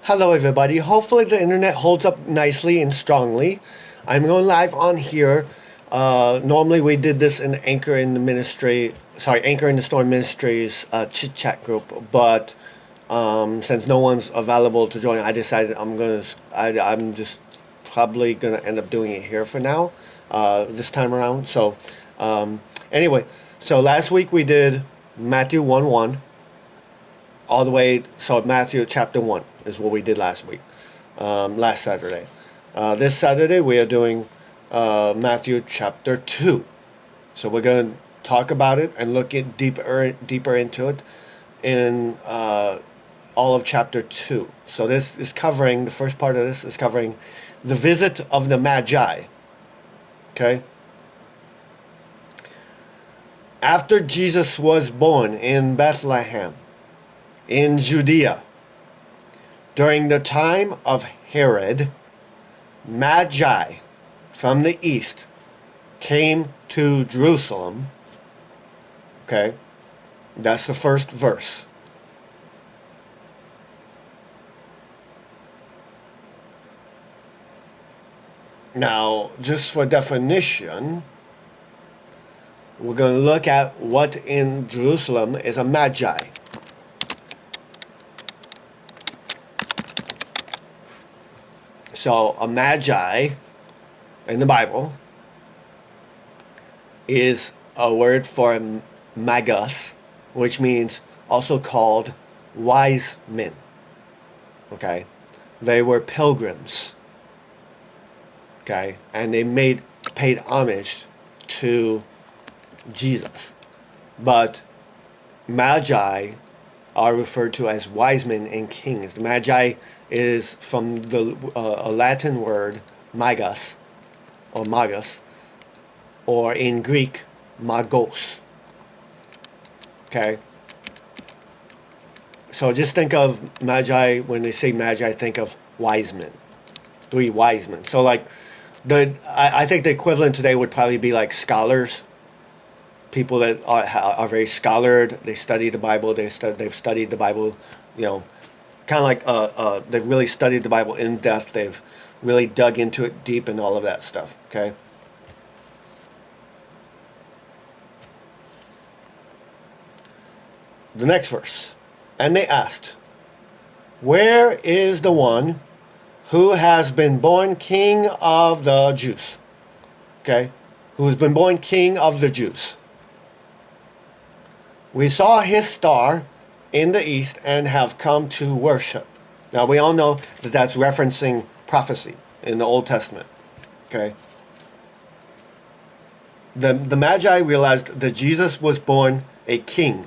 Hello, everybody. Hopefully, the internet holds up nicely and strongly. I'm going live on here. Normally, we did this in Anchor in the Ministry, Anchor in the Storm Ministries chit chat group, but since no one's available to join, I decided I'm just probably gonna end up doing it here for now, this time around. So, anyway, so last week we did Matthew 1:1 all the way. So Matthew chapter 1 is what we did last week, last Saturday. This Saturday we are doing Matthew chapter 2. So we're going to talk about it and look at deeper into it in all of chapter 2. So this is covering, the first part of this is covering the visit of the Magi. Okay? After Jesus was born in Bethlehem, in Judea, during the time of Herod, Magi from the east came to Jerusalem. Okay, that's the first verse. Now, just for definition, we're going to look at what in Jerusalem is a Magi. So, a Magi in the Bible is a word for magus, which means also called wise men. Okay? They were pilgrims. Okay? And they paid homage to Jesus. But Magi are referred to as wise men and kings. The Magi is from the a Latin word magus, or in Greek magos. Okay, so just think of Magi. When they say Magi, think of wise men, 3 wise men. So like I think the equivalent today would probably be like scholars, people that are very scholared. They study the Bible. They've studied the Bible, kind of like they've really studied the Bible in depth. They've really dug into it deep and all of that stuff. Okay. The next verse. And they asked, "Where is the one who has been born King of the Jews?" Okay. Who has been born King of the Jews? "We saw his star in the east and have come to worship." Now we all know that that's referencing prophecy in the Old Testament. Okay. The Magi realized that Jesus was born a king,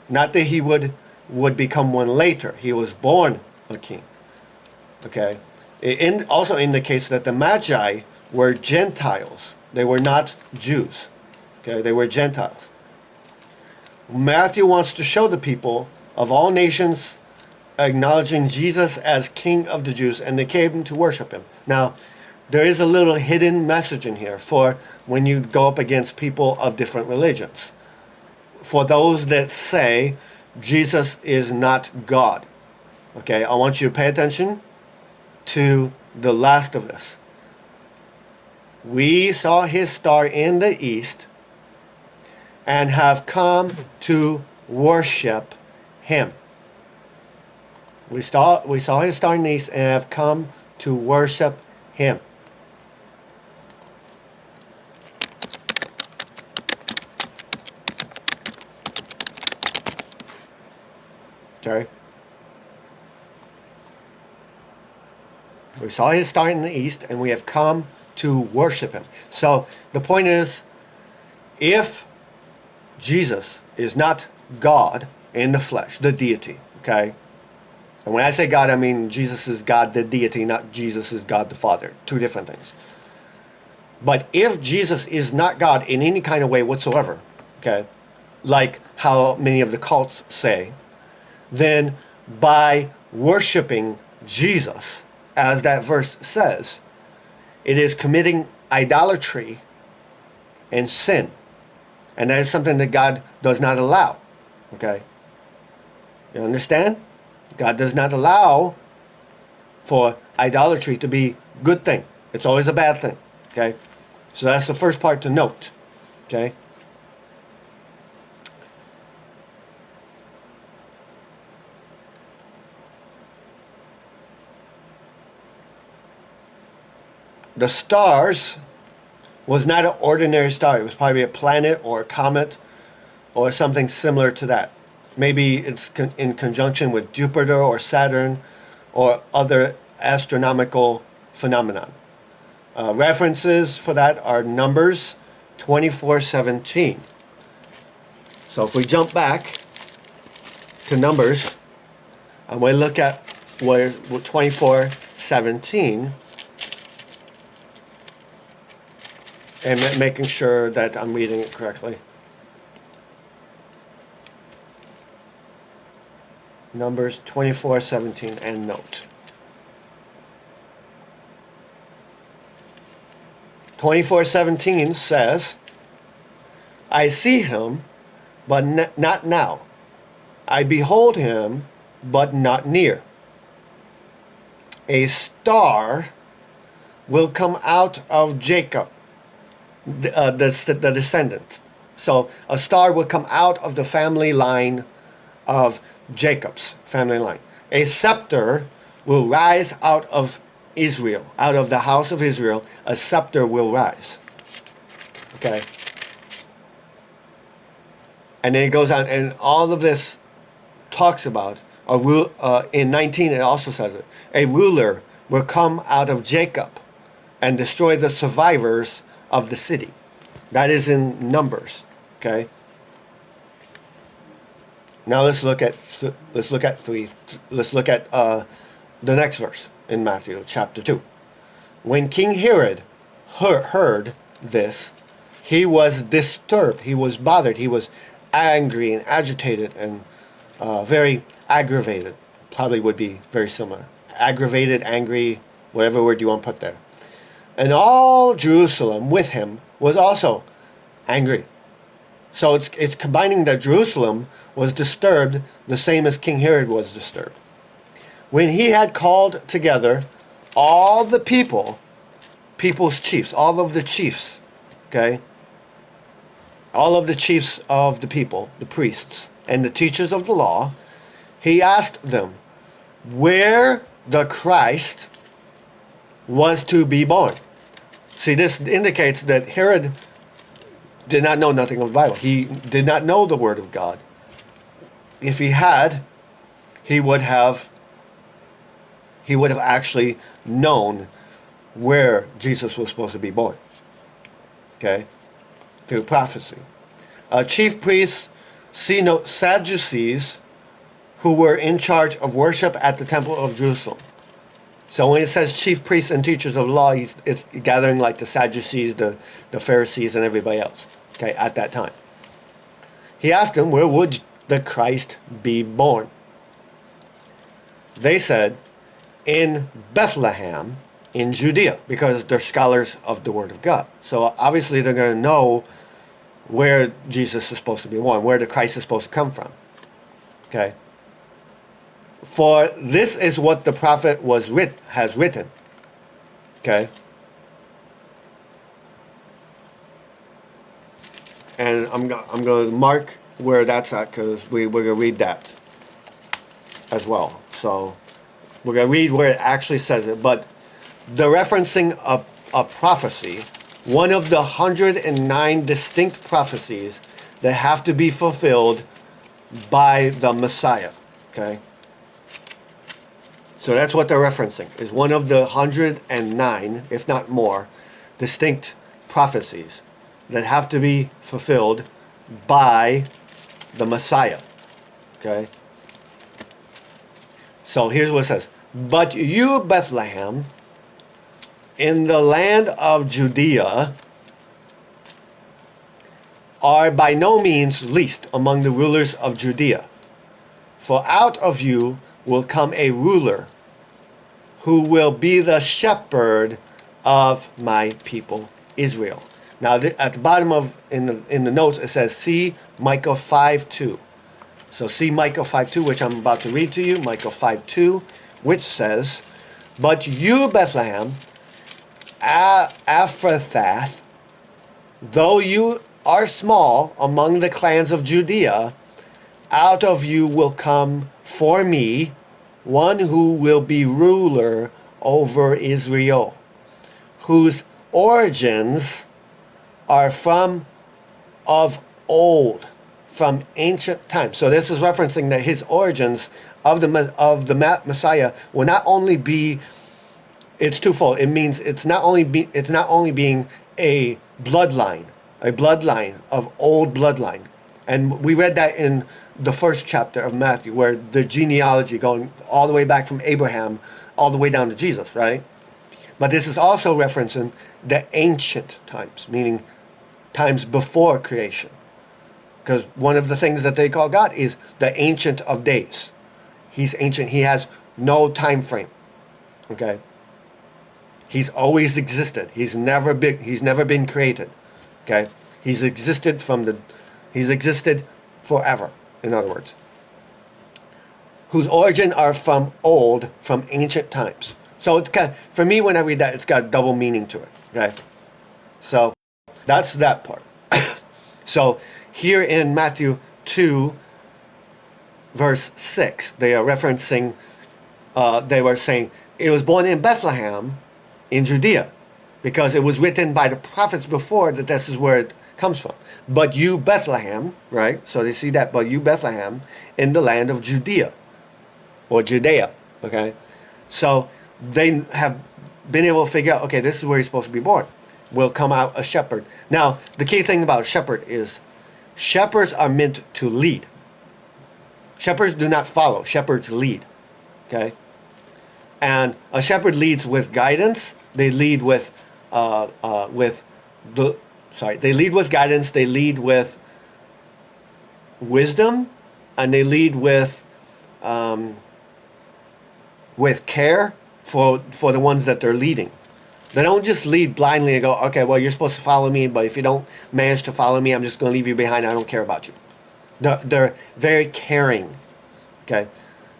not that he would become one later. He was born a king. Okay. It also indicates that the Magi were Gentiles. They were not Jews. Okay. They were Gentiles. Matthew wants to show the people of all nations acknowledging Jesus as King of the Jews, and they came to worship him. Now, there is a little hidden message in here for when you go up against people of different religions. For those that say Jesus is not God. Okay, I want you to pay attention to the last of this. "We saw his star in the east and have come to worship him." We saw his star in the east and have come to worship him. Okay. We saw his star in the east and we have come to worship him. So the point is, if Jesus is not God in the flesh, the deity, okay? And when I say God, I mean Jesus is God, the deity, not Jesus is God the Father. 2 different things. But if Jesus is not God in any kind of way whatsoever, okay, like how many of the cults say, then by worshiping Jesus, as that verse says, it is committing idolatry and sin. And that is something that God does not allow. Okay? You understand? God does not allow for idolatry to be good thing. It's always a bad thing. Okay? So that's the first part to note. Okay? The stars was not an ordinary star. It was probably a planet or a comet or something similar to that. Maybe it's in conjunction with Jupiter or Saturn or other astronomical phenomenon. References for that are Numbers 24:17. So if we jump back to Numbers and we look at where 24:17, and making sure that I'm reading it correctly. Numbers 24:17 and note. 24:17 says, I see him, but not now. I behold him, but not near. A star will come out of Jacob, the descendants. So a star will come out of the family line of Jacob's family line. A scepter will rise out of Israel, out of the house of Israel. A scepter will rise. Okay. And then it goes on, and all of this talks about in 19 it also says it. A ruler will come out of Jacob and destroy the survivors of the city. That is in Numbers. Okay. Now let's look at the next verse in Matthew chapter 2. When King Herod heard this, he was disturbed. He was bothered. He was angry and agitated and very aggravated. Probably would be very similar. Aggravated, angry, whatever word you want to put there. And all Jerusalem with him was also angry. So it's combining that Jerusalem was disturbed the same as King Herod was disturbed. When he had called together all the people's chiefs, all of the chiefs, okay? All of the chiefs of the people, the priests, and the teachers of the law, he asked them where the Christ was to be born. See, this indicates that Herod did not know nothing of the Bible. He did not know the Word of God. If he had, he would have actually known where Jesus was supposed to be born. Okay? Through prophecy. Chief priests, Sadducees, who were in charge of worship at the temple of Jerusalem. So when it says chief priests and teachers of law, it's gathering like the Sadducees, the Pharisees, and everybody else, okay, at that time. He asked them, where would the Christ be born? They said, in Bethlehem, in Judea, because they're scholars of the Word of God. So obviously they're going to know where Jesus is supposed to be born, where the Christ is supposed to come from. Okay? For this is what the prophet has written. Okay? And I'm going to mark where that's at because we're going to read that as well. So we're going to read where it actually says it. But the referencing of a prophecy, one of the 109 distinct prophecies that have to be fulfilled by the Messiah. Okay? So that's what they're referencing, is one of the 109, if not more, distinct prophecies that have to be fulfilled by the Messiah. Okay? So here's what it says. But you, Bethlehem, in the land of Judea, are by no means least among the rulers of Judea. For out of you will come a ruler who will be the shepherd of my people Israel. Now at the bottom of in the notes it says see Micah 5:2. So see Micah 5:2, which I'm about to read to you, Micah 5:2, which says, But you, Bethlehem, Ephrathah, though you are small among the clans of Judea, out of you will come for me one who will be ruler over Israel, whose origins are from of old, from ancient times. So this is referencing that his origins of the Messiah will not only be, it's twofold. It means it's not only being a bloodline of old bloodline. And we read that in the first chapter of Matthew, where the genealogy going all the way back from Abraham all the way down to Jesus, right? But this is also referencing the ancient times, meaning times before creation. Because one of the things that they call God is the Ancient of Days. He's ancient. He has no time frame. Okay? He's always existed. He's never been created. Okay? He's existed forever, in other words. Whose origin are from old, from ancient times. So it's kind of, for me, when I read that, it's got double meaning to it. Okay? So that's that part. So here in Matthew 2, verse 6, they are referencing, they were saying, it was born in Bethlehem in Judea, because it was written by the prophets before that this is where it comes from. But you, Bethlehem, right? So they see that, but you, Bethlehem, in the land of Judea, or Judea, okay? So they have been able to figure out, okay, this is where he's supposed to be born. Will come out a shepherd. Now, the key thing about a shepherd is shepherds are meant to lead. Shepherds do not follow. Shepherds lead. Okay? And a shepherd leads with guidance. They lead with they lead with guidance, they lead with wisdom, and they lead with care for the ones that they're leading. They don't just lead blindly and go, okay, well, you're supposed to follow me, but if you don't manage to follow me, I'm just going to leave you behind. I don't care about you. They're very caring. Okay?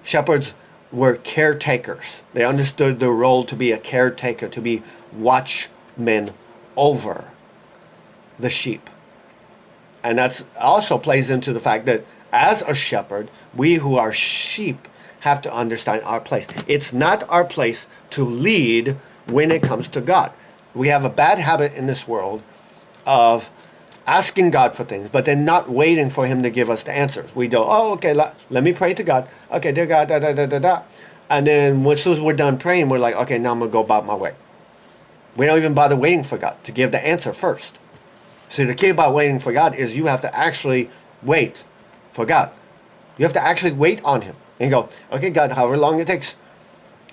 Shepherds were caretakers. They understood their role to be a caretaker, to be watchmen over the sheep. And that also plays into the fact that as a shepherd, we who are sheep have to understand our place. It's not our place to lead when it comes to God. We have a bad habit in this world of asking God for things, but then not waiting for him to give us the answers. We go, oh, okay, let me pray to God. Okay, dear God, da, da, da, da, da. And then as soon as we're done praying, we're like, okay, now I'm going to go about my way. We don't even bother waiting for God to give the answer first. See, the key about waiting for God is you have to actually wait for God. You have to actually wait on him and go, okay, God, however long it takes.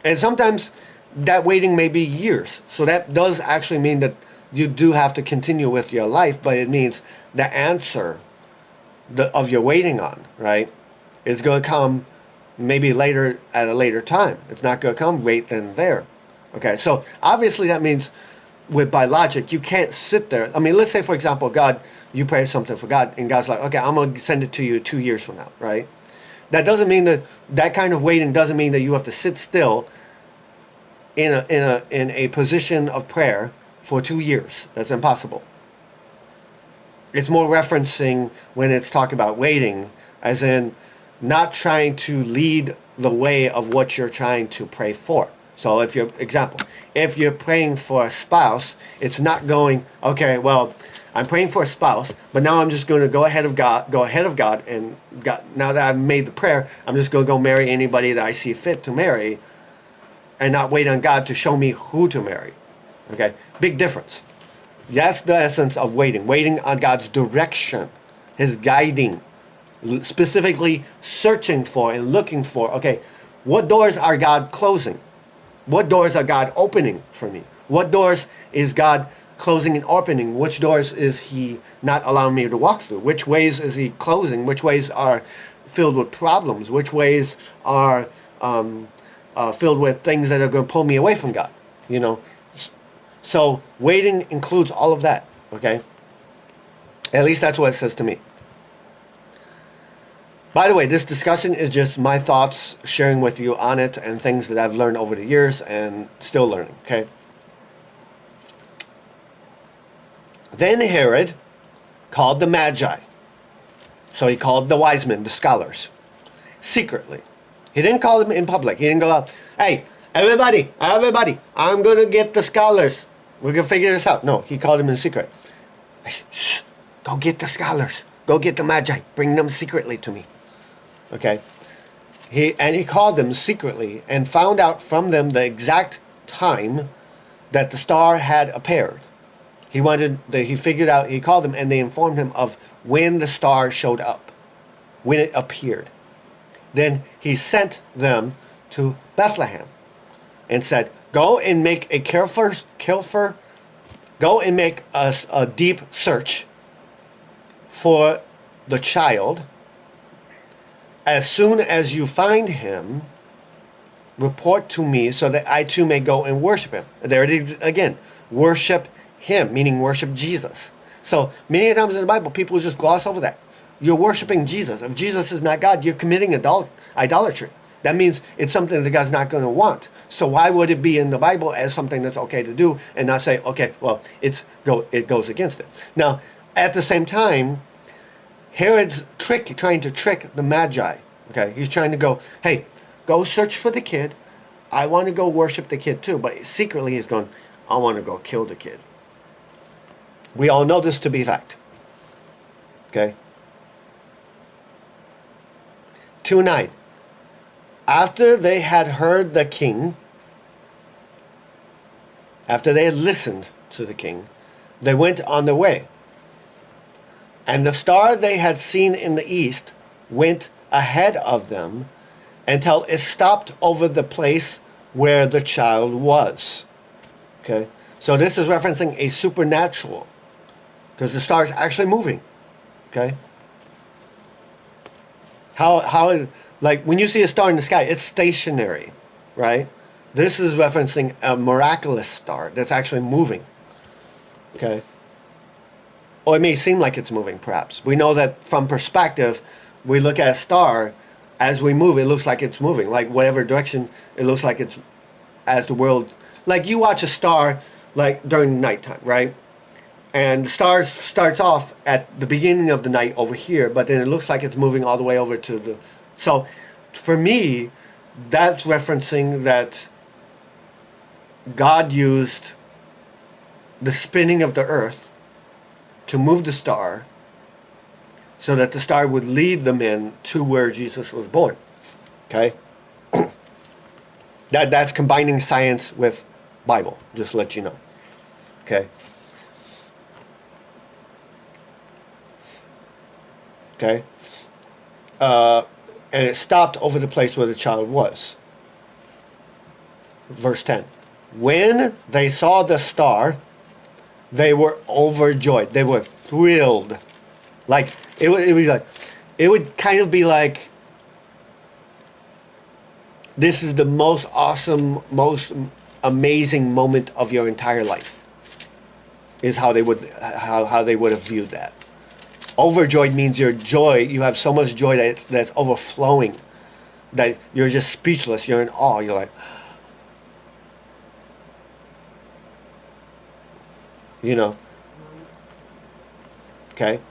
And sometimes that waiting may be years. So that does actually mean that you do have to continue with your life, but it means the answer of your waiting on, right, is going to come maybe later at a later time. It's not going to come right then and there. Okay, so obviously that means by logic, you can't sit there. I mean, let's say, for example, God, you pray something for God, and God's like, okay, I'm going to send it to you 2 years from now, right? That doesn't mean that kind of waiting doesn't mean that you have to sit still in a position of prayer for 2 years. That's impossible. It's more referencing when it's talking about waiting, as in not trying to lead the way of what you're trying to pray for. So if you're praying for a spouse, it's not going, okay, well, I'm praying for a spouse, but now I'm just going to go ahead of God, and God, now that I've made the prayer, I'm just going to go marry anybody that I see fit to marry, and not wait on God to show me who to marry. Okay, big difference. That's the essence of waiting on God's direction, his guiding, specifically searching for and looking for, okay, what doors are God closing? What doors are God opening for me? What doors is God closing and opening? Which doors is he not allowing me to walk through? Which ways is he closing? Which ways are filled with problems? Which ways are filled with things that are going to pull me away from God? You know, so waiting includes all of that, okay? At least that's what it says to me. By the way, this discussion is just my thoughts, sharing with you on it, and things that I've learned over the years and still learning, okay? Then Herod called the Magi. So he called the wise men, the scholars, secretly. He didn't call them in public. He didn't go out, hey, everybody, I'm going to get the scholars. We're going to figure this out. No, he called them in secret. Shh, go get the scholars. Go get the Magi. Bring them secretly to me. Okay? He called them secretly and found out from them the exact time that the star had appeared. He figured out, he called them and they informed him of when the star showed up, when it appeared. Then he sent them to Bethlehem and said, go and make a a deep search for the child. As soon as you find him, report to me so that I too may go and worship him. There it is again. Worship him, meaning worship Jesus. So many times in the Bible, people just gloss over that. You're worshiping Jesus. If Jesus is not God, you're committing idolatry. That means it's something that God's not going to want. So why would it be in the Bible as something that's okay to do and not say, okay, well, it goes against it. Now, at the same time, Herod's trying to trick the Magi. Okay, he's trying to go, hey, go search for the kid. I want to go worship the kid too. But secretly he's going, I want to go kill the kid. We all know this to be fact. Okay. 2:9. After they had heard the king, after they had listened to the king, they went on their way. And the star they had seen in the east went ahead of them until it stopped over the place where the child was. Okay? So this is referencing a supernatural, because the star is actually moving. Okay? Like when you see a star in the sky, it's stationary, right? This is referencing a miraculous star that's actually moving. Okay? Or it may seem like it's moving, perhaps. We know that from perspective, we look at a star, as we move, it looks like it's moving. Like whatever direction, it looks like it's, as the world, like you watch a star, like during nighttime, right? And the star starts off at the beginning of the night over here, but then it looks like it's moving all the way over to the... So, for me, that's referencing that God used the spinning of the earth to move the star so that the star would lead the men to where Jesus was born. Okay? That's combining science with Bible, just to let you know. Okay? Okay? And it stopped over the place where the child was. Verse 10. When they saw the star, they were overjoyed. They were thrilled. Like, it would kind of be like, this is the most awesome, most amazing moment of your entire life. Is how they would have viewed that. Overjoyed means your joy, you have so much joy that's overflowing, that you're just speechless, you're in awe, you're like, you know. Okay.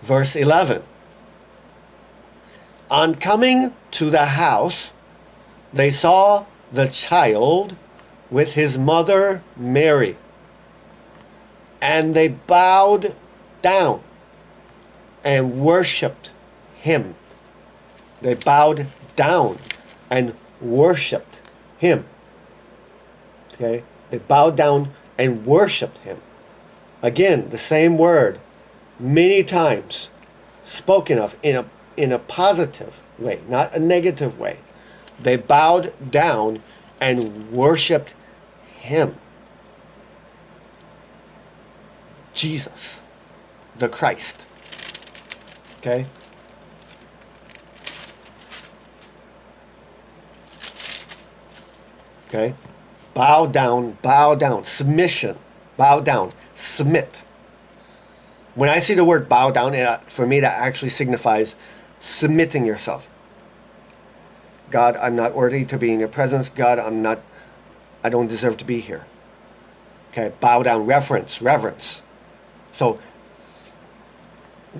Verse 11. On coming to the house, they saw the child with his mother Mary, and they bowed down and worshipped him. They bowed down and worshipped him. Okay? They bowed down and worshipped him. Again, the same word, many times spoken of in a positive way, not a negative way. They bowed down and worshipped him. Jesus, the Christ. Okay? Okay? Bow down, submission, bow down, submit. When I see the word bow down, for me that actually signifies submitting yourself. God, I'm not worthy to be in your presence. God, I don't deserve to be here. Okay, bow down, reverence. So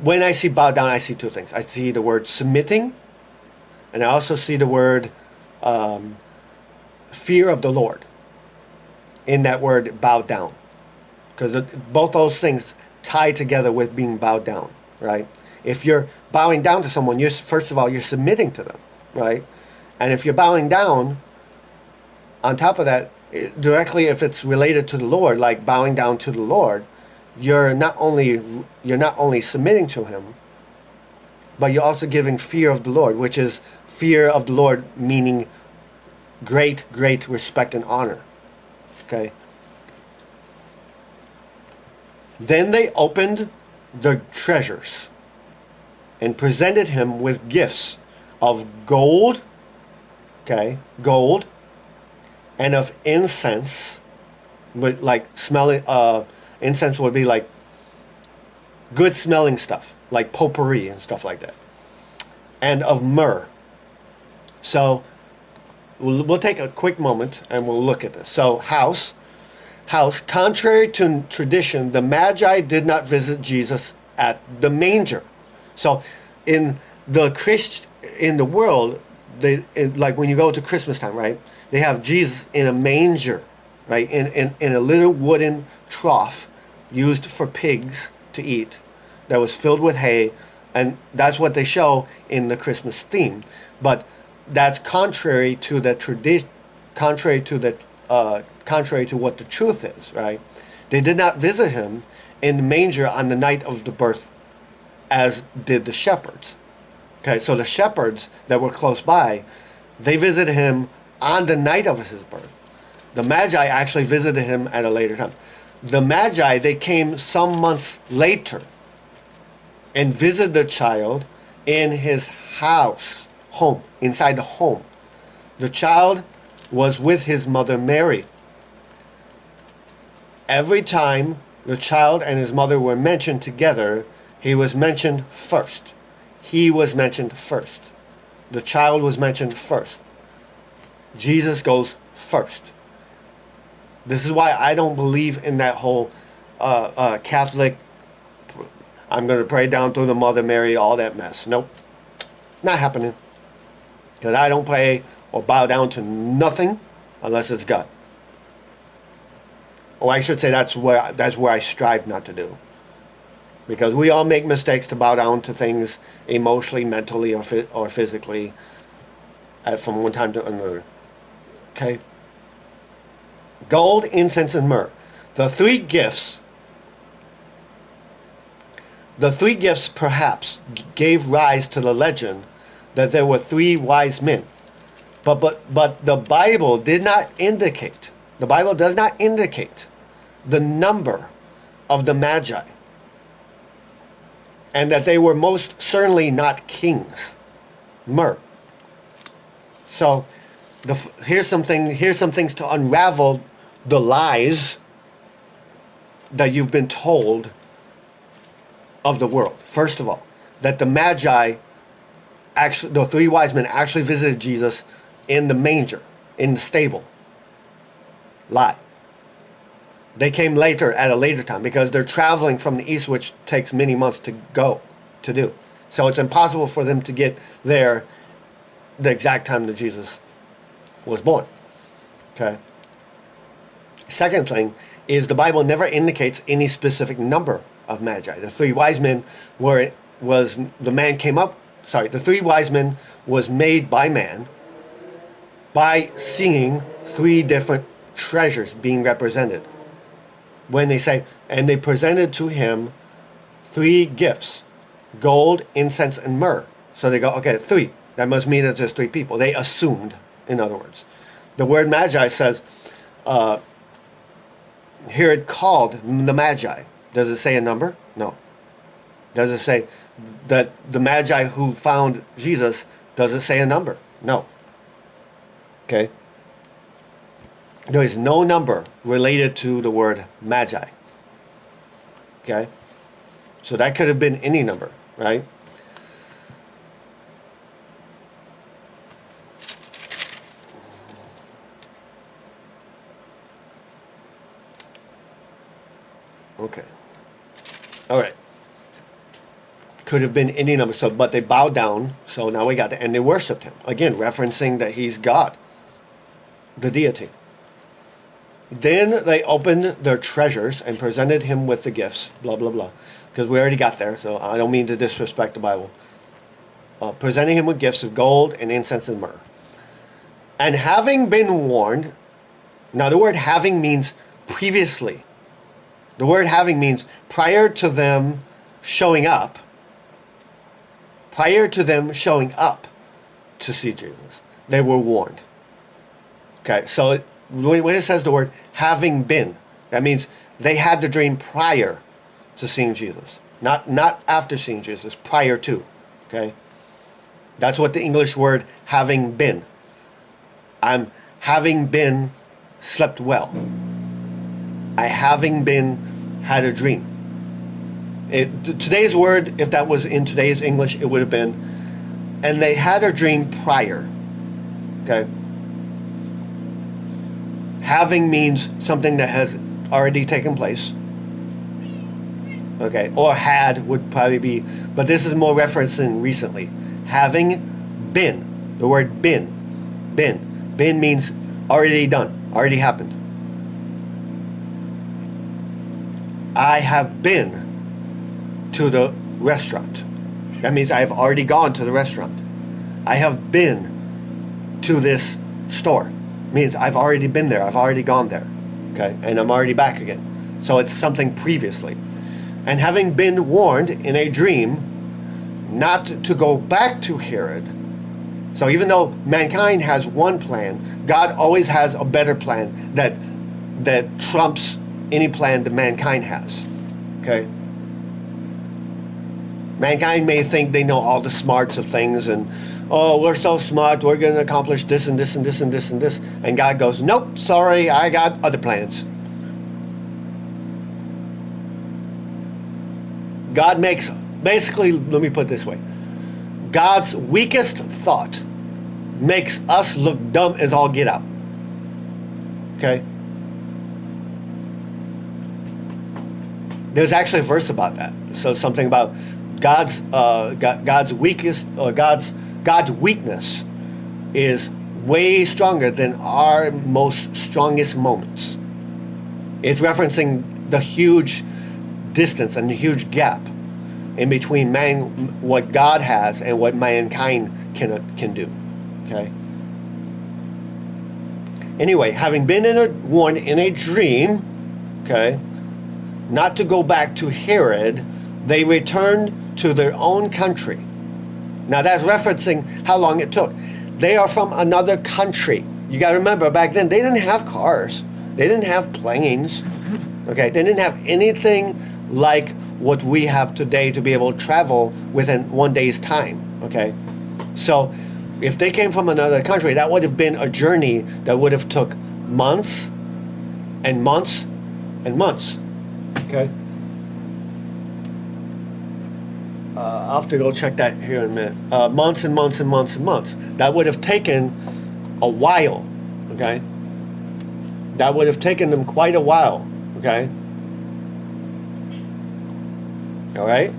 when I see bow down, I see two things. I see the word submitting, and I also see the word fear of the Lord in that word bow down. Because both those things tie together with being bowed down, right? If you're bowing down to someone, first of all, you're submitting to them, right? And if you're bowing down, on top of that, directly if it's related to the Lord, like bowing down to the Lord, you're not only submitting to him, but you're also giving fear of the Lord, which is fear of the Lord meaning great respect and honor. Okay? Then they opened the treasures and presented him with gifts of gold, okay, gold, and of incense, but like smelling, incense would be like good smelling stuff, like potpourri and stuff like that, and of myrrh. So we'll take a quick moment and we'll look at this. So house, contrary to tradition, the Magi did not visit Jesus at the manger. So in the world, like when you go to Christmas time, right? They have Jesus in a manger, right? In a little wooden trough used for pigs to eat that was filled with hay, and that's what they show in the Christmas theme. But that's contrary to the tradition, contrary to what the truth is, right? They did not visit him in the manger on the night of the birth, as did the shepherds. Okay, so the shepherds that were close by, they visited him on the night of his birth. The Magi actually visited him at a later time. The Magi, they came some months later and visited the child in his house, home, inside the home. The child was with his mother Mary. Every time the child and his mother were mentioned together, he was mentioned first. He was mentioned first. The child was mentioned first. Jesus goes first. This is why I don't believe in that whole Catholic, I'm going to pray down through the Mother Mary, all that mess. Nope. Not happening. Because I don't pray or bow down to nothing unless it's God. Or I should say that's where I strive not to do. Because we all make mistakes to bow down to things emotionally, mentally, or physically from one time to another. Okay? Gold, incense, and myrrh. The three gifts perhaps gave rise to the legend that there were three wise men. But the Bible did not indicate, the Bible does not indicate the number of the Magi. And that they were most certainly not kings. Myrrh. So here's some things to unravel the lies that you've been told of the world. First of all, that the Magi, actually, the three wise men actually visited Jesus in the manger, in the stable. Lie. They came later, at a later time, because they're traveling from the east, which takes many months to do. So it's impossible for them to get there the exact time that Jesus was born. Okay. Second thing is the Bible never indicates any specific number of Magi. The three wise men the three wise men was made by man by seeing three different treasures being represented. When they say, and they presented to him three gifts, gold, incense, and myrrh. So they go, okay, three. That must mean it's just three people. They assumed, in other words. The word Magi says, here it called the Magi. Does it say a number? No. Does it say that the Magi who found Jesus, does it say a number? No. Okay. There is no number related to the word Magi. Okay? So that could have been any number, right? Okay. All right. Could have been any number. So, but they bowed down. So now we got it, and they worshipped him again, referencing that he's God, the deity. Then they opened their treasures and presented him with the gifts. Blah blah blah. Because we already got there. So I don't mean to disrespect the Bible. Presenting him with gifts of gold and incense and myrrh. And having been warned, now the word having means previously. The word having means prior to them showing up. Prior to them showing up to see Jesus, they were warned. Okay, so when it says the word having been, that means they had the dream prior to seeing Jesus. Not after seeing Jesus, prior to. Okay? That's what the English word having been. I'm having been slept well. I having been had a dream. Today's word, if that was in today's English, it would have been, and they had a dream prior. Okay? Having means something that has already taken place. Okay? Or had would probably be, but this is more referencing recently. Having been. The word been. Been. Been means already done. Already happened. I have been to the restaurant. That means I have already gone to the restaurant. I have been to this store. Means I've already been there. I've already gone there. Okay? And I'm already back again. So it's something previously. And having been warned in a dream not to go back to Herod. So even though mankind has one plan, God always has a better plan that trumps any plan that mankind has. Okay? Mankind may think they know all the smarts of things and, oh, we're so smart, we're going to accomplish this and this and this and this and this. And God goes, nope, sorry, I got other plans. God makes, basically, let me put it this way. God's weakest thought makes us look dumb as all get out. Okay? There's actually a verse about that. So something about God's weakest, or God's weakness is way stronger than our most strongest moments. It's referencing the huge distance and the huge gap in between what God has and what mankind can do. Okay. Anyway, having been warned in a dream, okay, not to go back to Herod, they returned to their own country. Now that's referencing how long it took. They are from another country. You got to remember, back then they didn't have cars. They didn't have planes. Okay, they didn't have anything like what we have today to be able to travel within one day's time. Okay, so if they came from another country, that would have been a journey that would have took months and months and months. Okay. I'll have to go check that here in a minute. Months and months and months and months. That would have taken a while. Okay. That would have taken them quite a while. Okay. All right.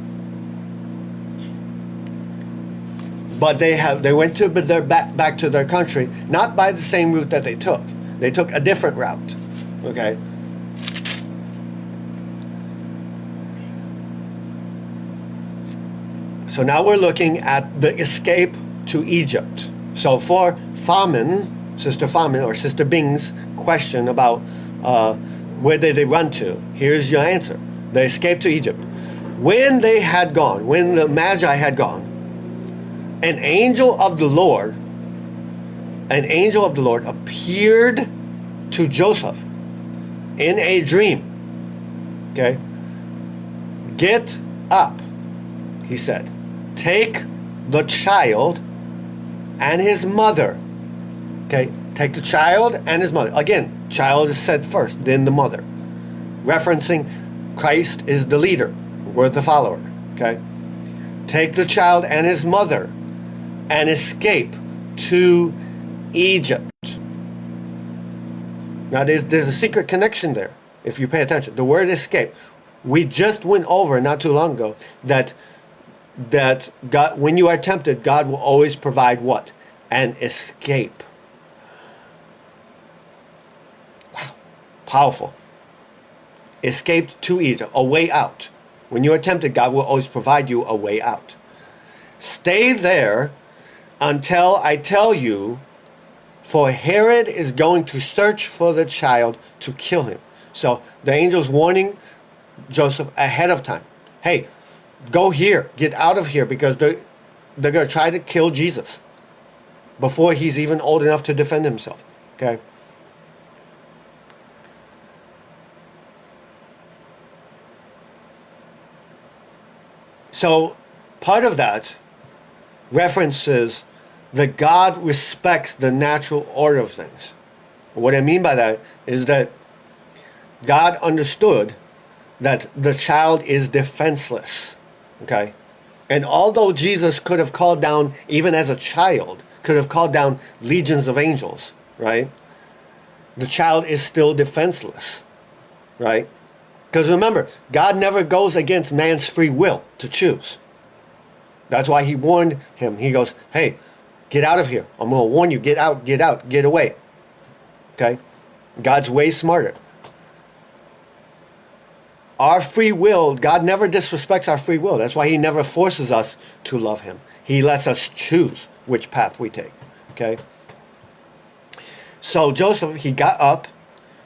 But they went to back to their country, not by the same route that they took. They took a different route. Okay. So now we're looking at the escape to Egypt. So for Sister Famin or Sister Bing's question about where did they run to, here's your answer. They escaped to Egypt. When the Magi had gone, an angel of the Lord appeared to Joseph in a dream. Okay? Get up, he said. Take the child and his mother. Okay? Take the child and his mother. Again, child is said first, then the mother. Referencing Christ is the leader. We're the follower. Okay? Take the child and his mother and escape to Egypt. Now there's a secret connection there, if you pay attention. The word escape. We just went over not too long ago that God, when you are tempted, God will always provide what? An escape. Wow. Powerful. Escaped to Egypt, a way out. When you are tempted, God will always provide you a way out. Stay there until I tell you, for Herod is going to search for the child to kill him. So the angel's warning Joseph ahead of time. Hey, go here, get out of here, because they're going to try to kill Jesus before he's even old enough to defend himself. Okay? So part of that references that God respects the natural order of things. What I mean by that is that God understood that the child is defenseless. Okay? And although Jesus could have called down, even as a child, could have called down legions of angels, right? The child is still defenseless, right? Because remember, God never goes against man's free will to choose. That's why he warned him. He goes, hey, get out of here. I'm going to warn you. Get out, get away. Okay? God's way smarter. Our free will, God never disrespects our free will. That's why he never forces us to love him. He lets us choose which path we take. Okay? So Joseph, he got up,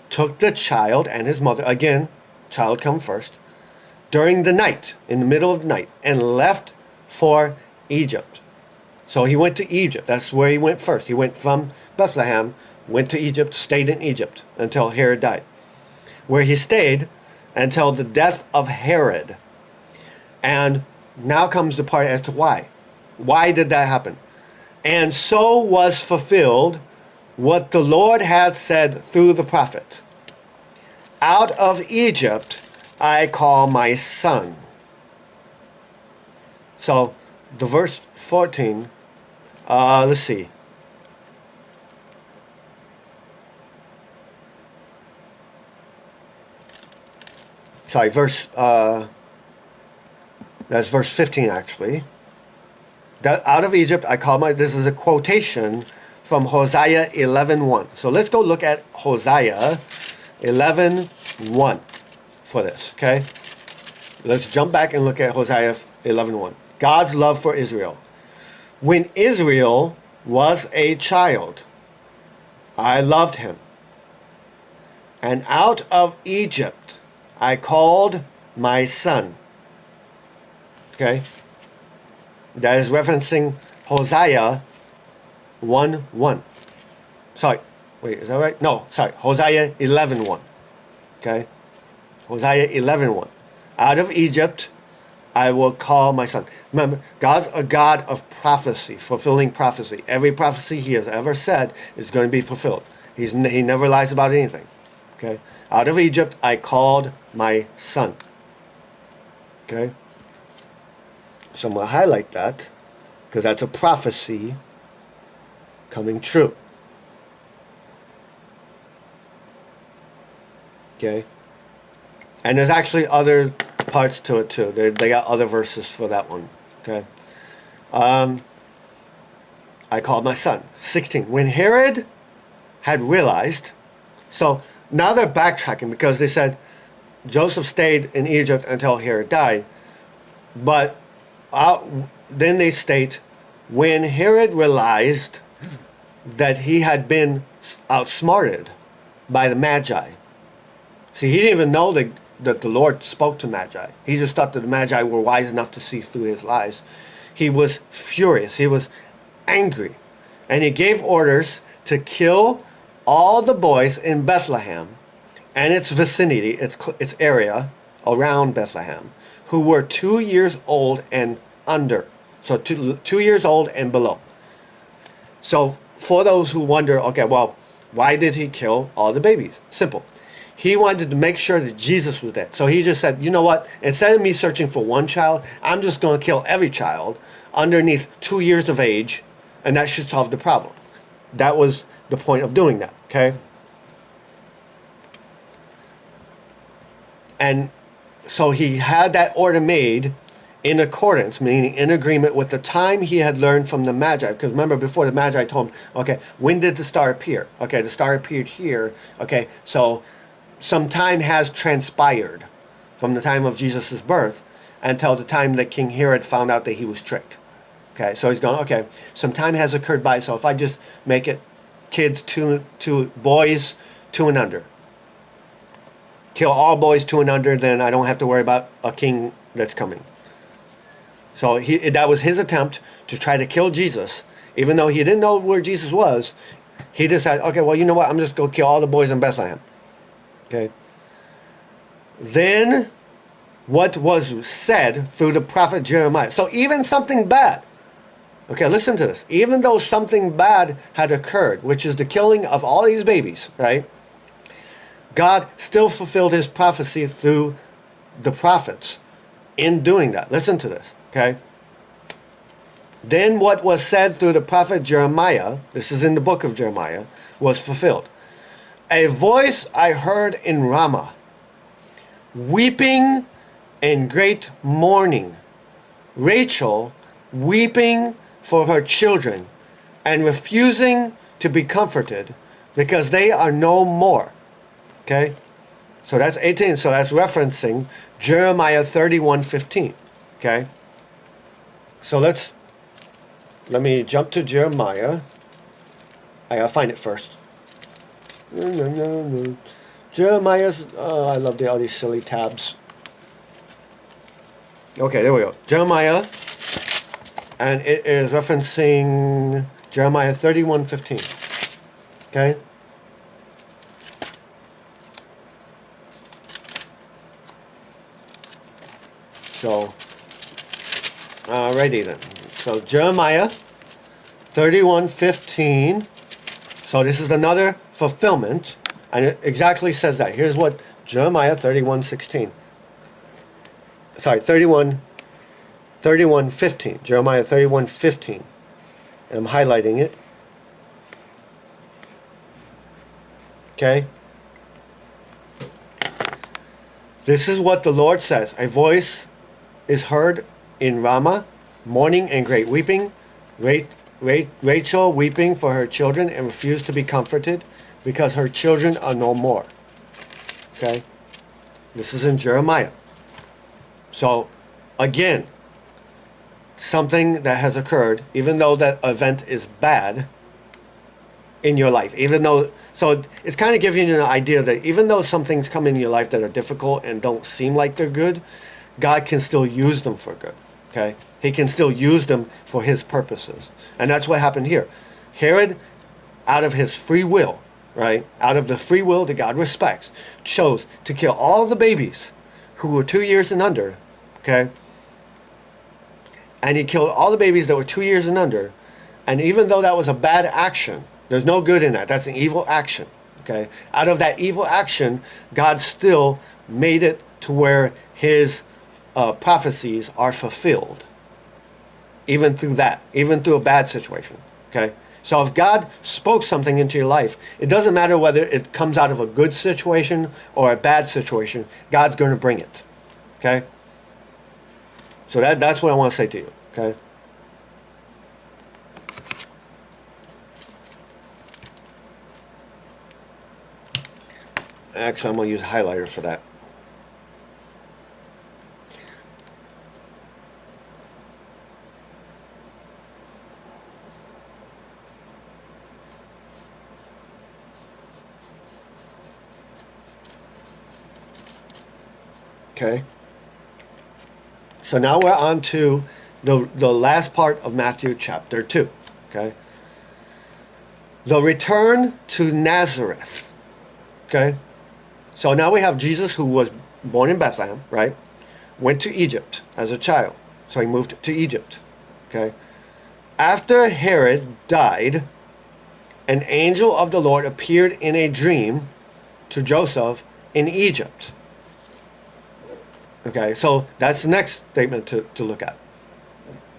took the child and his mother, again, child come first, during the night, in the middle of the night, and left for Egypt. So he went to Egypt. That's where he went first. He went from Bethlehem, went to Egypt, stayed in Egypt until Herod died, where he stayed until the death of Herod. And now comes the part as to why. Why did that happen? And so was fulfilled what the Lord had said through the prophet. Out of Egypt I call my son. So the verse 14, let's see. Sorry, that's verse 15 actually. That out of Egypt I call my, this is a quotation from Hosea 11:1. So let's go look at Hosea 11:1 for this, okay? Let's jump back and look at Hosea 11:1. God's love for Israel. When Israel was a child, I loved him. And out of Egypt I called my son. Okay? That is referencing Hosea 1:1. Sorry. Wait, is that right? No, sorry. Hosea 11:1. Okay? Hosea 11:1. Out of Egypt I will call my son. Remember, God's a God of prophecy, fulfilling prophecy. Every prophecy he has ever said is going to be fulfilled. He never lies about anything. Okay? Out of Egypt I called my son. Okay? So I'm going to highlight that because that's a prophecy coming true. Okay? And there's actually other parts to it too. They got other verses for that one. Okay? I called my son. 16. When Herod had realized, so now they're backtracking because they said Joseph stayed in Egypt until Herod died. But then they state, when Herod realized that he had been outsmarted by the Magi. See, he didn't even know that the Lord spoke to Magi. He just thought that the Magi were wise enough to see through his lies. He was furious. He was angry. And he gave orders to kill all the boys in Bethlehem and its vicinity, its area around Bethlehem, who were 2 years old and under. So 2 years old and below. So for those who wonder, okay, well, why did he kill all the babies? Simple. He wanted to make sure that Jesus was dead. So he just said, you know what? Instead of me searching for one child, I'm just going to kill every child underneath 2 years of age, and that should solve the problem. That was the point of doing that, okay? And So he had that order made in accordance, meaning in agreement with the time he had learned from the Magi. Because remember, before the Magi told him, okay, when did the star appear? Okay, the star appeared here. Okay, so some time has transpired from the time of Jesus' birth until the time that King Herod found out that he was tricked. Okay, so he's going, okay, some time has occurred by, so if I just make it kids boys 2 and under, kill all boys 2 and under, then I don't have to worry about a king that's coming. So that was his attempt to try to kill Jesus. Even though he didn't know where Jesus was, he decided, okay, well, you know what? I'm just going to kill all the boys in Bethlehem. Okay. Then what was said through the prophet Jeremiah. So even something bad. Okay, listen to this. Even though something bad had occurred, which is the killing of all these babies, right? God still fulfilled his prophecy through the prophets in doing that. Listen to this. Okay. Then what was said through the prophet Jeremiah, this is in the book of Jeremiah, was fulfilled. A voice I heard in Ramah, weeping in great mourning. Rachel weeping for her children and refusing to be comforted because they are no more. Okay. So that's 18. So that's referencing Jeremiah 31:15. Okay. So let me jump to Jeremiah. I gotta find it first. Jeremiah's, I love all these silly tabs. Okay, there we go. Jeremiah, and it is referencing Jeremiah 31:15. Okay. So, alrighty then. So Jeremiah 31:15. So this is another fulfillment, and it exactly says that. Here's what Jeremiah 31:16. Sorry, 31:15. Jeremiah 31:15. And I'm highlighting it. Okay. This is what the Lord says. A voice is heard in Ramah, mourning and great weeping, Rachel weeping for her children and refused to be comforted because her children are no more. Okay? This is in Jeremiah. So, again, something that has occurred, even though that event is bad in your life, even though, so it's kind of giving you an idea that even though some things come in your life that are difficult and don't seem like they're good, God can still use them for good. Okay? He can still use them for his purposes. And that's what happened here. Herod, out of his free will, right? Out of the free will that God respects, chose to kill all the babies who were 2 years and under. Okay? And he killed all the babies that were 2 years and under. And even though that was a bad action, there's no good in that. That's an evil action. Okay? Out of that evil action, God still made it to where his prophecies are fulfilled, even through that, even through a bad situation. Okay, so if God spoke something into your life, it doesn't matter whether it comes out of a good situation or a bad situation, God's going to bring it. Okay, so that's what I want to say to you. Okay, actually I'm going to use a highlighter for that. Okay. So now we're on to the last part of Matthew chapter 2. Okay. The return to Nazareth. Okay. So now we have Jesus, who was born in Bethlehem, right? Went to Egypt as a child. So he moved to Egypt. Okay. After Herod died, an angel of the Lord appeared in a dream to Joseph in Egypt. Okay, so that's the next statement to look at.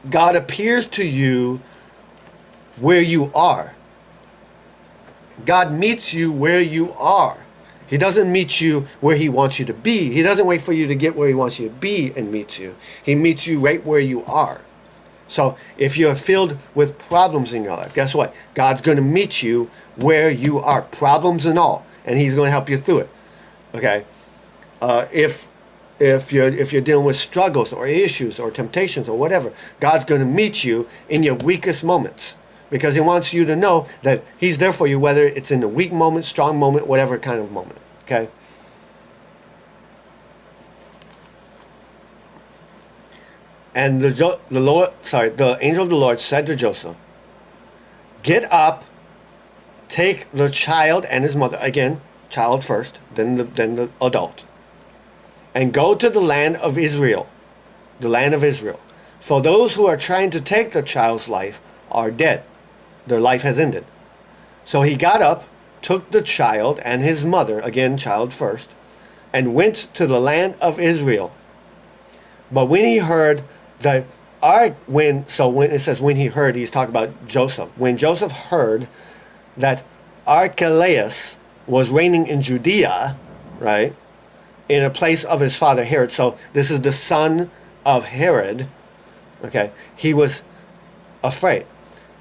God appears to you where you are. God meets you where you are. He doesn't meet you where he wants you to be. He doesn't wait for you to get where he wants you to be and meet you. He meets you right where you are. So if you're filled with problems in your life, guess what? God's going to meet you where you are, problems and all, and he's going to help you through it. Okay? If you're dealing with struggles or issues or temptations or whatever, God's going to meet you in your weakest moments, because he wants you to know that he's there for you, whether it's in a weak moment, strong moment, whatever kind of moment. Okay? And the angel of the Lord said to Joseph, "Get up, take the child and his mother," again, child first, then the adult, "and go to the land of Israel," the land of Israel. "For those who are trying to take the child's life are dead." Their life has ended. So he got up, took the child and his mother, again, child first, and went to the land of Israel. But when he heard that when it says when he heard, he's talking about Joseph. When Joseph heard that Archelaus was reigning in Judea, right, in a place of his father Herod, so this is the son of Herod, okay, he was afraid.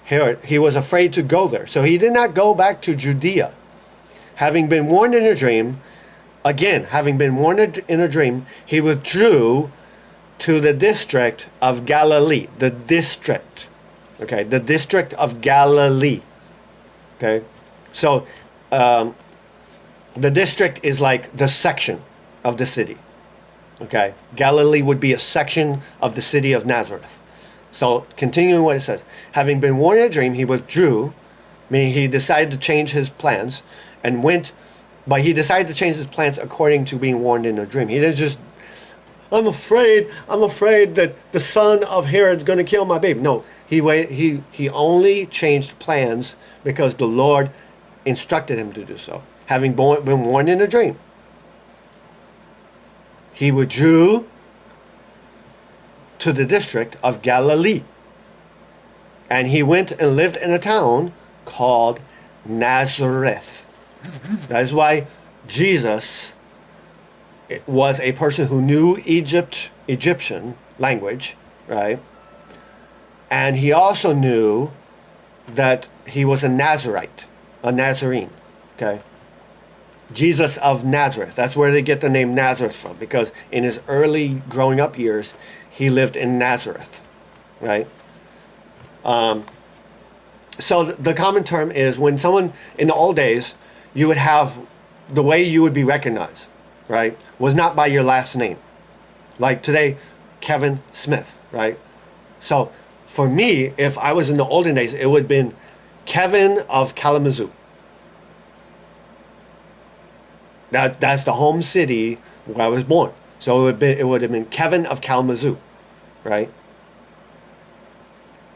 Herod, he was afraid to go there. So he did not go back to Judea. Having been warned in a dream, he withdrew to the district of Galilee. The district of Galilee. Okay, so the district is like the section of the city. Okay, Galilee would be a section of the city of Nazareth. So continuing what it says, having been warned in a dream, he withdrew, meaning he decided to change his plans and went, but he decided to change his plans according to being warned in a dream. He didn't just, I'm afraid that the son of Herod's going to kill my baby. No, he only changed plans because the Lord instructed him to do so. Having been warned in a dream, he withdrew to the district of Galilee. And he went and lived in a town called Nazareth. That is why Jesus was a person who knew Egyptian language, right? And he also knew that he was a Nazarite, a Nazarene, okay? Jesus of Nazareth. That's where they get the name Nazareth from, because in his early growing up years, he lived in Nazareth, right? So the common term is when someone, in the old days, you would have, the way you would be recognized, right, was not by your last name. Like today, Kevin Smith, right? So for me, if I was in the olden days, it would have been Kevin of Kalamazoo. That's the home city where I was born. So it would have been Kevin of Kalamazoo, right?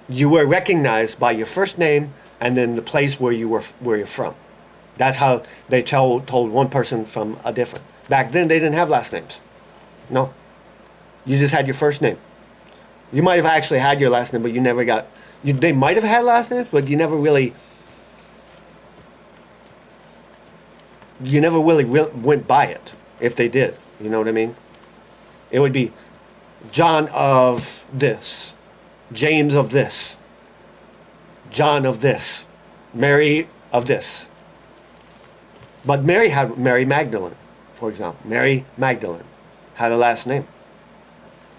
You were recognized by your first name and then the place where you're from. That's how they told one person from a different. Back then they didn't have last names. No. You just had your first name. You might have actually had your last name, but you never got. They might have had last names, but you never really went by it. If they did, you know what I mean? It would be John of this, James of this, John of this, Mary of this. But Mary had Mary Magdalene, for example. Mary Magdalene had a last name.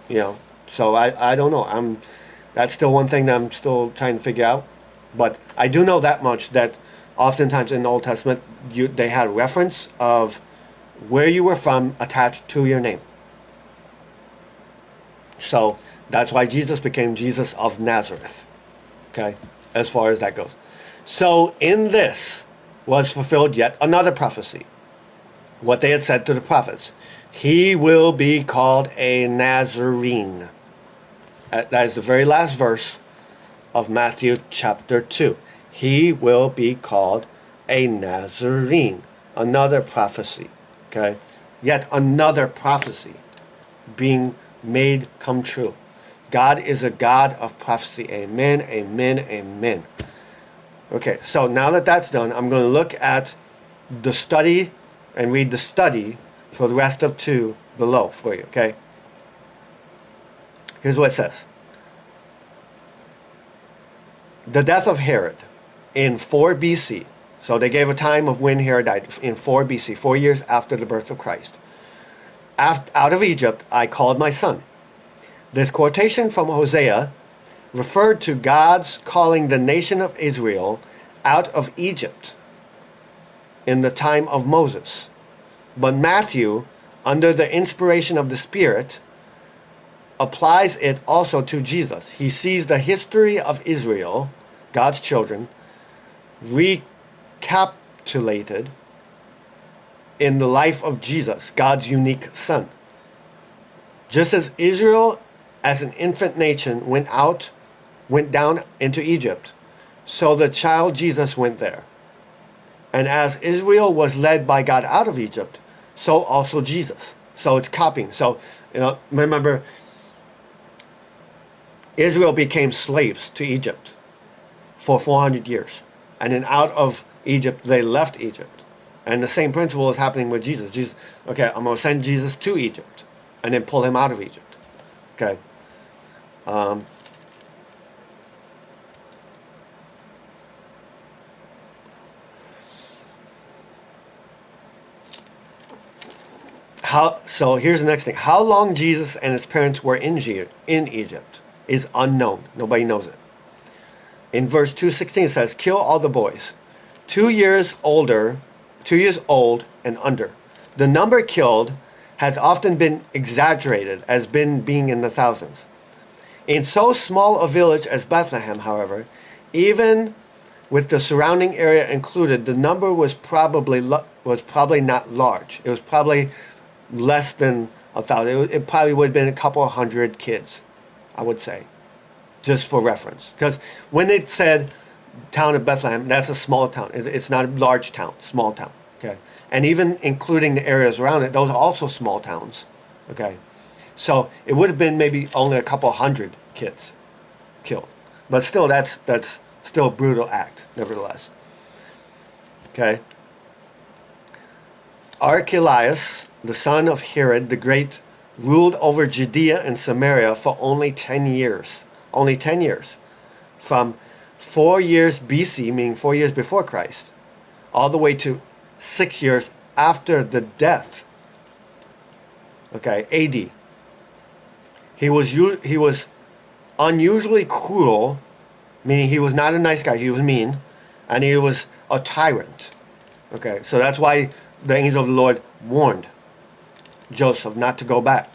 You know, so I don't know. That's still one thing that I'm still trying to figure out. But I do know that much, that oftentimes in the Old Testament, they had a reference of where you were from attached to your name. So that's why Jesus became Jesus of Nazareth. Okay, as far as that goes. So in this was fulfilled yet another prophecy. What they had said to the prophets. He will be called a Nazarene. That is the very last verse of Matthew chapter 2. He will be called a Nazarene. Another prophecy. Okay? Yet another prophecy being made come true. God is a God of prophecy. Amen, amen, amen. Okay, so now that that's done, I'm going to look at the study and read the study for the rest of 2 below for you, okay? Here's what it says. The death of Herod in 4 BC. So they gave a time of when Herod died in 4 BC, 4 years after the birth of Christ. Out of Egypt I called my son. This quotation from Hosea referred to God's calling the nation of Israel out of Egypt in the time of Moses. But Matthew, under the inspiration of the Spirit, applies it also to Jesus. He sees the history of Israel, God's children, recapitulated in the life of Jesus, God's unique son. Just as Israel as an infant nation went down into Egypt, so the child Jesus went there. And as Israel was led by God out of Egypt, so also Jesus. So it's copying. So, remember, Israel became slaves to Egypt for 400 years. And then out of Egypt, they left Egypt. And the same principle is happening with Jesus. Okay, I'm going to send Jesus to Egypt and then pull him out of Egypt. Okay. So here's the next thing. How long Jesus and his parents were in Egypt is unknown. Nobody knows it. In verse 2:16 it says, kill all the boys, 2 years old and under. The number killed has often been exaggerated as being in the thousands. In so small a village as Bethlehem, however, even with the surrounding area included, the number was probably not large. It was probably less than 1,000. It probably would have been a couple of hundred kids, I would say, just for reference. Because when it said town of Bethlehem, that's a small town. It's not a large town, small town. Okay, and even including the areas around it, those are also small towns. Okay, so it would have been maybe only a couple hundred kids killed, but still, that's still a brutal act, nevertheless. Okay. Archelaus, the son of Herod the Great, ruled over Judea and Samaria for only 10 years. Only 10 years. From 4 years BC, meaning 4 years before Christ, all the way to 6 years after the death. Okay, AD. He was unusually cruel, meaning he was not a nice guy, he was mean, and he was a tyrant. Okay, so that's why the angel of the Lord warned Joseph not to go back.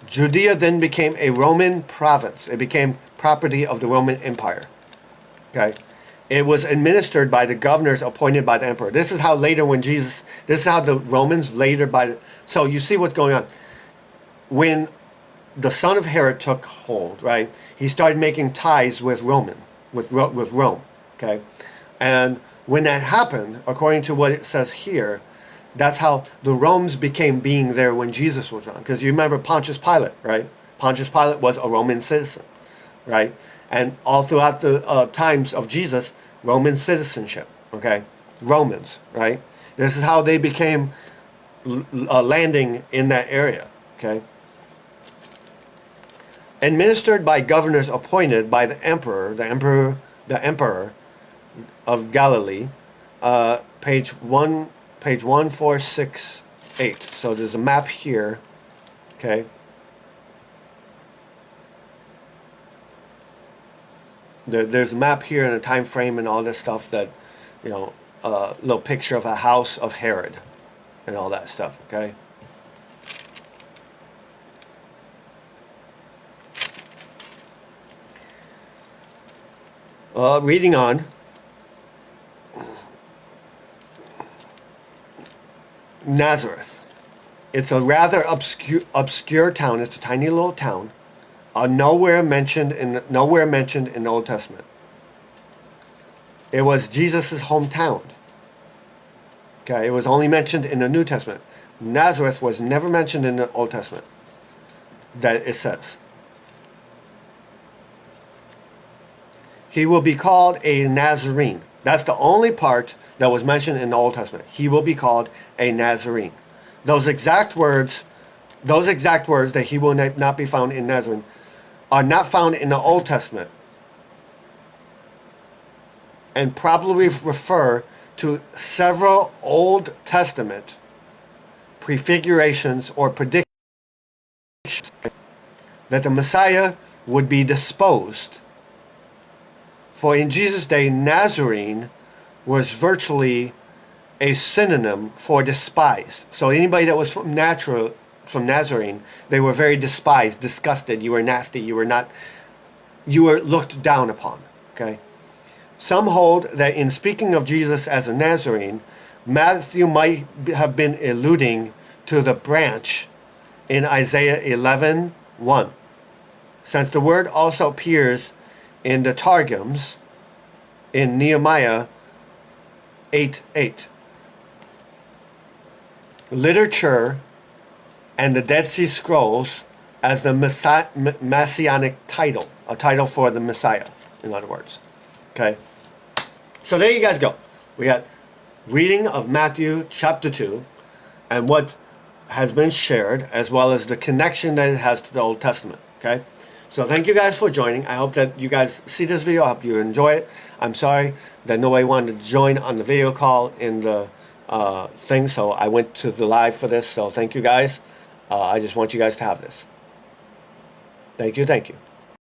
Judea then became a Roman province. It became property of the Roman Empire. Okay, it was administered by the governors appointed by the emperor. This is how later this is how the Romans later so you see what's going on. When the son of Herod took hold, right, he started making ties with Rome, okay? And when that happened, according to what it says here, that's how the Romans became being there when Jesus was around. Because you remember Pontius Pilate, right? Pontius Pilate was a Roman citizen, right? And all throughout the times of Jesus, Roman citizenship, okay? Romans, right? This is how they became landing in that area, okay? Administered by governors appointed by the emperor of Galilee, page 1468. So there's a map here, okay? There's a map here and a time frame and all this stuff that, a little picture of a house of Herod and all that stuff, okay? Reading on. Nazareth. It's a rather obscure town. It's a tiny little town, nowhere mentioned in the Old Testament. It was Jesus' hometown. Okay, it was only mentioned in the New Testament. Nazareth was never mentioned in the Old Testament. That it says. He will be called a Nazarene. That's the only part that was mentioned in the Old Testament. He will be called a Nazarene. Those exact words that he will not be found in Nazarene are not found in the Old Testament, and probably refer to several Old Testament prefigurations or predictions that the Messiah would be disposed. For in Jesus' day, Nazarene was virtually a synonym for despised. So anybody that was from Nazarene, they were very despised, disgusted. You were nasty. You were looked down upon. Okay. Some hold that in speaking of Jesus as a Nazarene, Matthew might have been alluding to the branch in Isaiah 11:1, since the word also appears in the Targums in Nehemiah 8:8. Literature and the Dead Sea Scrolls as the messianic title, a title for the Messiah, in other words. Okay, so there you guys go. We got reading of Matthew chapter 2 and what has been shared, as well as the connection that it has to the Old Testament. Okay, so thank you guys for joining. I hope that you guys see this video. I hope you enjoy it. I'm sorry that nobody wanted to join on the video call in the thing, so I went to the live for this. So thank you guys. I just want you guys to have this. Thank you.